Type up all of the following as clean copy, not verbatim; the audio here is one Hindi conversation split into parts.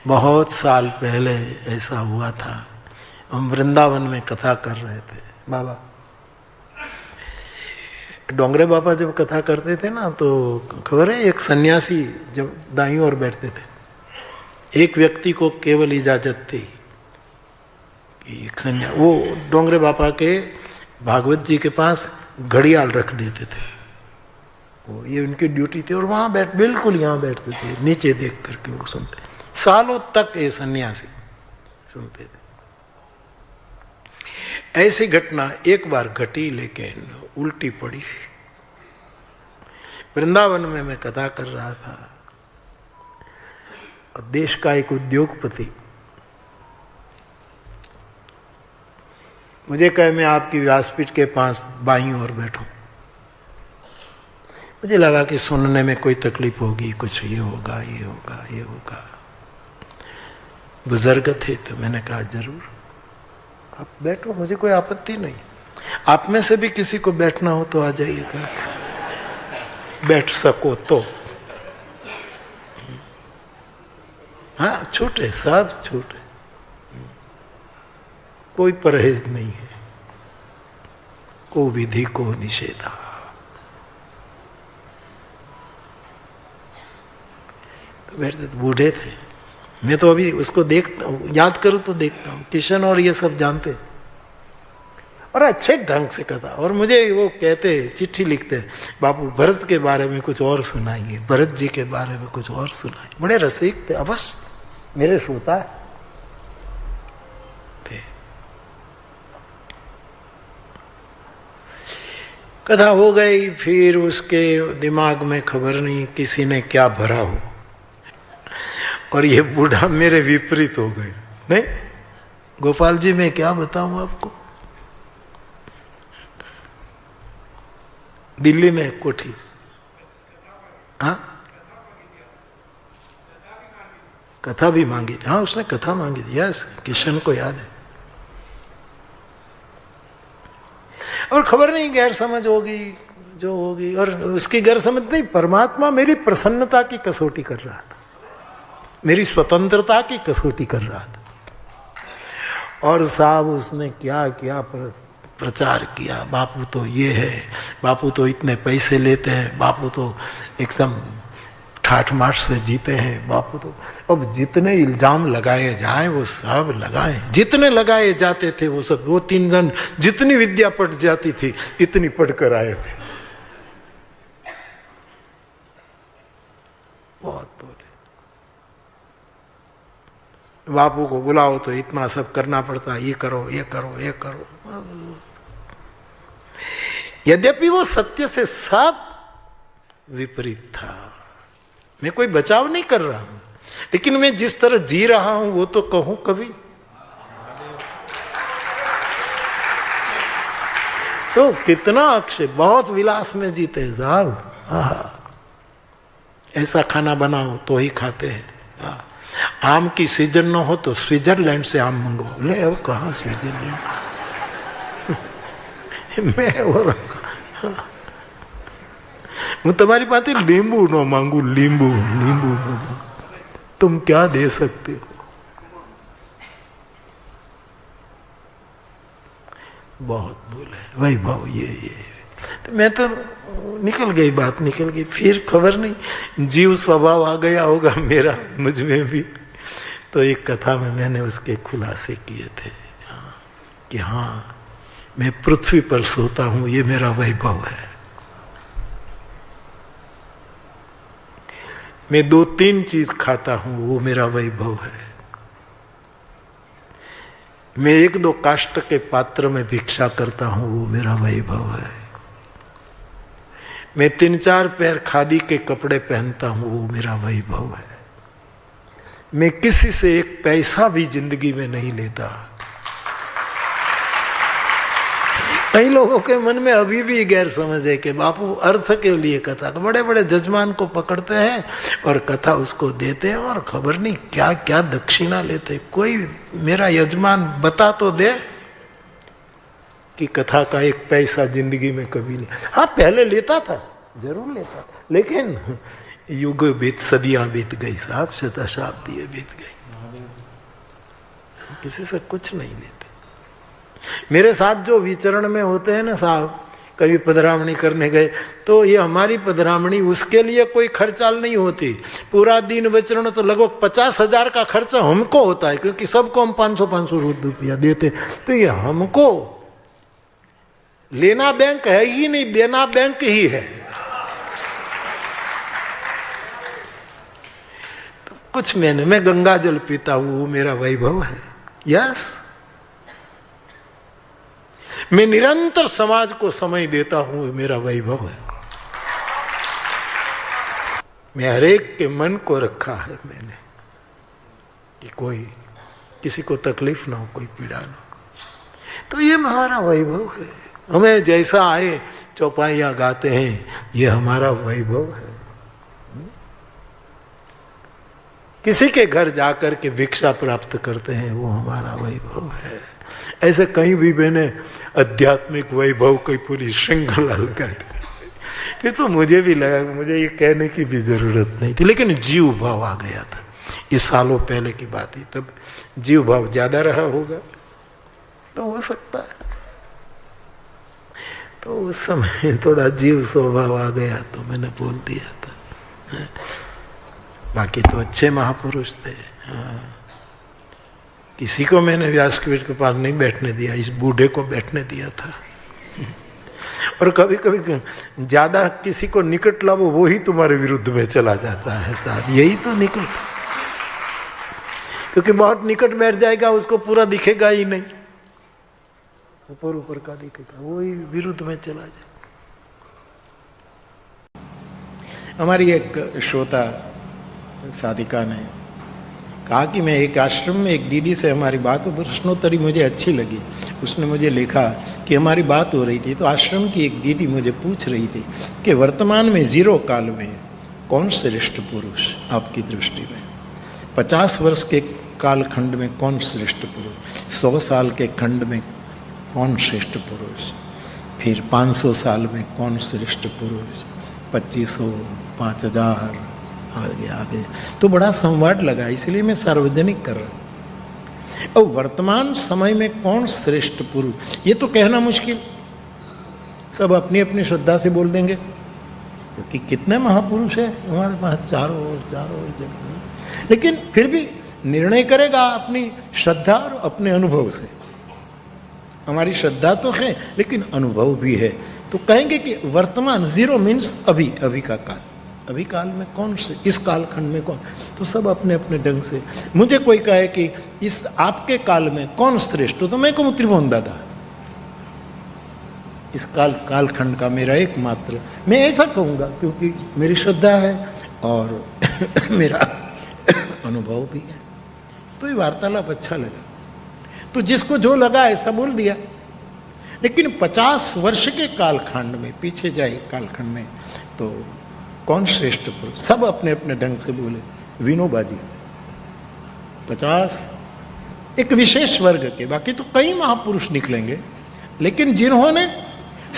बहुत साल पहले ऐसा हुआ था। हम वृंदावन में कथा कर रहे थे। बाबा डोंगरे बाबा जब कथा करते थे ना, तो खबर है एक सन्यासी जब दाईं ओर बैठते थे, एक व्यक्ति को केवल इजाजत थी कि एक वो डोंगरे बाबा के भागवत जी के पास घड़ियाल रख देते थे। वो ये उनकी ड्यूटी थी, और वहां बिल्कुल यहाँ बैठते थे, नीचे देख करके वो सुनते। सालों तक ये सन्यासी सुनते थे। ऐसी घटना एक बार घटी, लेकिन उल्टी पड़ी। वृंदावन में मैं कथा कर रहा था, और देश का एक उद्योगपति मुझे कहे मैं आपकी व्यासपीठ के पास बाईं ओर बैठूं। मुझे लगा कि सुनने में कोई तकलीफ होगी, कुछ ये होगा ये होगा ये होगा। बुजुर्ग थे तो मैंने कहा जरूर आप बैठो, मुझे कोई आपत्ति नहीं। आप में से भी किसी को बैठना हो तो आ जाइएगा, बैठ सको तो। हाँ छूटे, सब छूटे, कोई परहेज नहीं है, को विधि को निषेधा। तो बैठते बूढ़े थे, मैं तो अभी उसको याद करूं तो देखता हूँ, किशन और ये सब जानते और अच्छे ढंग से कथा। और मुझे वो कहते, चिट्ठी लिखते, बापू भरत के बारे में कुछ और सुनाइए, भरत जी के बारे में कुछ और सुनाइए। बड़े रसिक थे, अवश्य मेरे श्रोता थे। कथा हो गई, फिर उसके दिमाग में खबर नहीं किसी ने क्या भरा हो, और ये बूढ़ा मेरे विपरीत हो गए। नहीं गोपाल जी, मैं क्या बताऊं आपको, दिल्ली में कोठी, हाँ कथा भी मांगी थी। हाँ उसने कथा मांगी थी, यस, किशन को याद है। और खबर नहीं गैर समझ होगी जो होगी, और उसकी गैर समझ नहीं, परमात्मा मेरी प्रसन्नता की कसौटी कर रहा था, मेरी स्वतंत्रता की कसौटी कर रहा था। और साहब उसने क्या क्या प्रचार किया, बापू तो ये है, बापू तो इतने पैसे लेते हैं, बापू तो एकदम ठाठ माठ से जीते हैं, बापू तो। अब जितने इल्जाम लगाए जाए वो सब लगाए, जितने लगाए जाते थे वो सब, वो 3 जन जितनी विद्या पढ़ जाती थी इतनी पढ़ कर आए थे। बहुत बोले, बापू को बुलाओ तो इतना सब करना पड़ता, ये करो ये करो ये करो। यद्यपि वो सत्य से सब विपरीत था। मैं कोई बचाव नहीं कर रहा हूं, लेकिन मैं जिस तरह जी रहा हूं वो तो कहूं कभी। तो कितना अक्षय, बहुत विलास में जीते हैं साहब। ऐसा खाना बनाओ तो ही खाते हैं। आम की सीजन न हो तो स्विट्जरलैंड से आम मंगवाओ। ले अब कहाँ स्विट्जरलैंड मैं और હું તમારી પાસે લીંબુ ન માંગુ, લીંબू नींबू न, तुम क्या दे सकते हो। बहुत बोले भाई भाव ये तो मैं तो निकल गई, बात निकल गई। फिर खबर नहीं जीव स्वभाव आ गया होगा मेरा मुझ में भी। तो एक कथा में मैंने उसके खुलासे किए थे कि हाँ मैं पृथ्वी पर सोता हूं, ये मेरा वैभव है। मैं 2-3 चीज खाता हूं, वो मेरा वैभव है। मैं 1-2 काष्ठ के पात्र में भिक्षा करता हूं, वो मेरा वैभव है। मैं 3-4 पैर खादी के कपड़े पहनता हूं, वो मेरा वैभव है। मैं किसी से 1 पैसा भी जिंदगी में नहीं लेता। कई लोगों के मन में अभी भी गैर समझ है कि बापू अर्थ के लिए कथा, तो बड़े बड़े जजमान को पकड़ते हैं और कथा उसको देते हैं, और खबर नहीं क्या क्या दक्षिणा लेते। कोई मेरा यजमान बता तो दे कि कथा का 1 पैसा जिंदगी में कभी नहीं। हाँ पहले लेता था, जरूर लेता था, लेकिन युग बीत, सदियां बीत गई साहब, शताब्दी बीत गई। किसी से कुछ नहीं लेते। मेरे साथ जो विचरण में होते हैं ना साहब, कभी पधरामणी करने गए तो ये हमारी पधरामणी, उसके लिए कोई खर्चाल नहीं होती। पूरा दिन विचरण तो लगभग 50,000 का खर्चा हमको होता है, क्योंकि सबको हम 500-500 रुपया देते। तो ये हमको लेना बैंक है ही नहीं, देना बैंक ही है। तो कुछ मैं गंगा जल पीता हूं, वो मेरा वैभव है। यस, मैं निरंतर समाज को समय देता हूं, मेरा वैभव है। मैं हरेक के मन को रखा है मैंने कि कोई किसी को तकलीफ ना हो, कोई पीड़ा ना हो। तो ये हमारा वैभव है। हमें जैसा आए चौपाइयां गाते हैं, ये हमारा वैभव है। किसी के घर जाकर के भिक्षा प्राप्त करते हैं, वो हमारा वैभव है। ऐसे कहीं भी मैंने आध्यात्मिक वैभव की पूरी श्रृंखला लगा दी। फिर तो मुझे भी लगा, मुझे ये कहने की भी जरूरत नहीं थी, लेकिन जीव भाव आ गया था। ये सालों पहले की बात है, तब जीव भाव ज्यादा रहा होगा, तो हो सकता है। तो उस समय थोड़ा जीव स्वभाव आ गया, तो मैंने बोल दिया था। बाकी तो अच्छे महापुरुष थे। किसी को मैंने व्यासपीठ के पास नहीं बैठने दिया, इस बूढ़े को बैठने दिया था। और कभी कभी ज्यादा किसी को निकट लाओ, वो ही तुम्हारे विरुद्ध में चला जाता है साहब। यही तो निकट, क्योंकि बहुत निकट बैठ जाएगा, उसको पूरा दिखेगा ही नहीं, ऊपर ऊपर का दिखेगा, वो ही विरुद्ध में चला जाए। हमारी एक श्रोता साधिका ने कहा कि मैं एक आश्रम में एक दीदी से हमारी बात हो, प्रश्नोत्तरी मुझे अच्छी लगी। उसने मुझे लिखा कि हमारी बात हो रही थी, तो आश्रम की एक दीदी मुझे पूछ रही थी कि वर्तमान में 0 काल में कौन श्रेष्ठ पुरुष आपकी दृष्टि में? 50 वर्ष के कालखंड में कौन श्रेष्ठ पुरुष? 100 साल के खंड में कौन श्रेष्ठ पुरुष? फिर 500 साल में कौन श्रेष्ठ पुरुष? 2500, 5000, आगे तो बड़ा संवाद लगा, इसलिए मैं सार्वजनिक कर रहा हूं। और वर्तमान समय में कौन श्रेष्ठ पुरुष, ये तो कहना मुश्किल, सब अपनी अपनी श्रद्धा से बोल देंगे, क्योंकि कितने महापुरुष है हमारे पास चारों ओर जगह। लेकिन फिर भी निर्णय करेगा अपनी श्रद्धा और अपने अनुभव से। हमारी श्रद्धा तो है, लेकिन अनुभव भी है। तो कहेंगे कि वर्तमान 0 मीन्स अभी, अभी का काल, अभी काल में कौन से, इस कालखंड में कौन, तो सब अपने अपने ढंग से। मुझे कोई कहे कि इस आपके काल में कौन श्रेष्ठ हो, तो मैं कहूँ त्रिभुवन दादा, इस कालखंड का मेरा एकमात्र, मैं ऐसा कहूँगा, क्योंकि मेरी श्रद्धा है और मेरा अनुभव भी है। तो ये वार्तालाप अच्छा लगा, तो जिसको जो लगा ऐसा बोल दिया। लेकिन 50 वर्ष के कालखंड में पीछे जाए कालखंड में, तो कौन श्रेष्ठ पुरुष, सब अपने अपने ढंग से बोले। विनोबा जी 50, एक विशेष वर्ग के, बाकी तो कई महापुरुष निकलेंगे, लेकिन जिन्होंने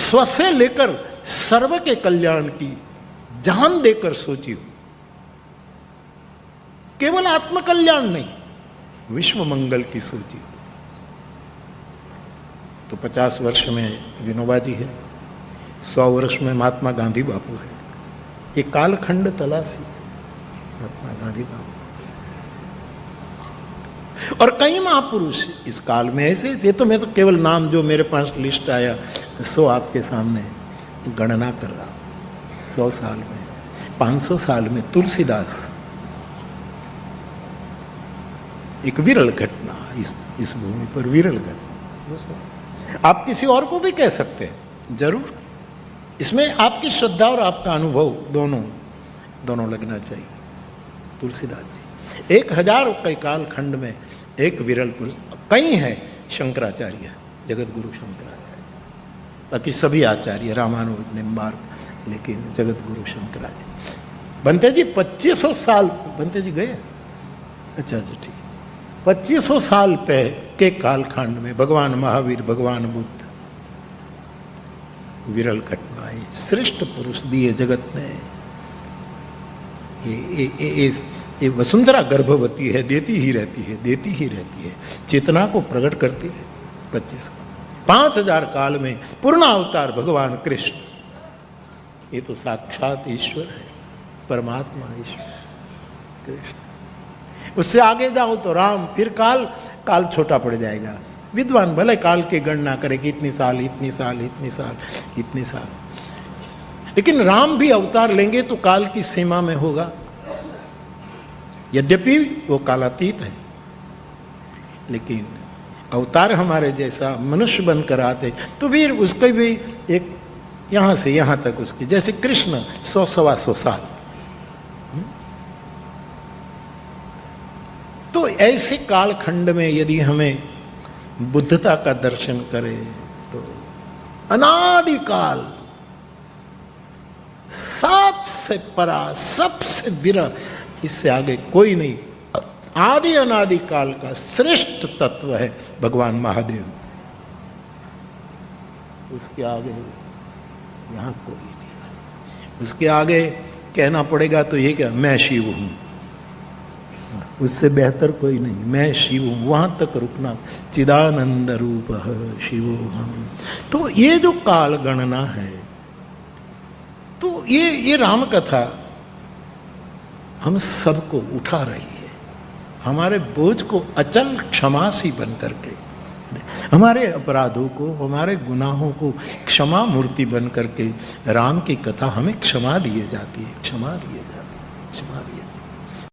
स्व से लेकर सर्व के कल्याण की जान देकर सोची हो, केवल आत्मकल्याण नहीं, विश्व मंगल की सोची हो, तो 50 वर्ष में विनोबा जी है, 100 वर्ष में महात्मा गांधी बापू है। ये कालखंड तलाशी महात्मा गांधी बापू, और कई महापुरुष इस काल में ऐसे। ये तो मैं तो केवल नाम जो मेरे पास लिस्ट आया सो आपके सामने गणना कर रहा हूं। 100 साल में, 500 साल में तुलसीदास, एक विरल घटना, इस भूमि पर विरल घटना। आप किसी और को भी कह सकते हैं, जरूर, इसमें आपकी श्रद्धा और आपका अनुभव दोनों लगना चाहिए। तुलसीदास जी 1000 के कालखंड में एक विरल पुरुष। कई हैं शंकराचार्य, जगत गुरु शंकराचार्य, बाकी सभी आचार्य, रामानुज, निम्बार्क, लेकिन जगत गुरु शंकराचार्य। बनते जी 2500 साल, बनते जी गए, अच्छा ठीक, 2500 साल पे के कालखंड में भगवान महावीर, भगवान बुद्ध, विरल घटनाएं, श्रेष्ठ पुरुष दिए जगत में। ये ये वसुंधरा गर्भवती है, देती ही रहती है, देती ही रहती है, चेतना को प्रकट करती है। 5000 काल में पूर्ण अवतार भगवान कृष्ण, ये तो साक्षात ईश्वर है, परमात्मा ईश्वर कृष्ण। उससे आगे जाओ तो राम, फिर काल छोटा पड़ जाएगा। विद्वान भले काल की गणना करे कि इतनी साल, इतनी साल, इतनी साल, इतनी साल, लेकिन राम भी अवतार लेंगे तो काल की सीमा में होगा। यद्यपि वो कालातीत है, लेकिन अवतार हमारे जैसा मनुष्य बनकर आते तो फिर उसके भी एक यहां से यहां तक उसके, जैसे कृष्ण 100-125 साल। तो ऐसे कालखंड में यदि हमें बुद्धता का दर्शन करे तो अनादिकाल सबसे परा, सबसे विरह, इससे आगे कोई नहीं। आदि अनादि काल का श्रेष्ठ तत्व है भगवान महादेव, उसके आगे यहां कोई नहीं। उसके आगे कहना पड़ेगा तो ये क्या, मैं शिव हूं, उससे बेहतर कोई नहीं, मैं शिव हूं, वहां तक रुकना। चिदानंद रूप शिव हम। तो ये जो काल गणना है, तो ये राम कथा हम सबको उठा रही है, हमारे बोझ को अचल क्षमासी बन करके, हमारे अपराधों को, हमारे गुनाहों को क्षमा मूर्ति बन करके राम की कथा हमें क्षमा दिए जाती है, क्षमा दिए।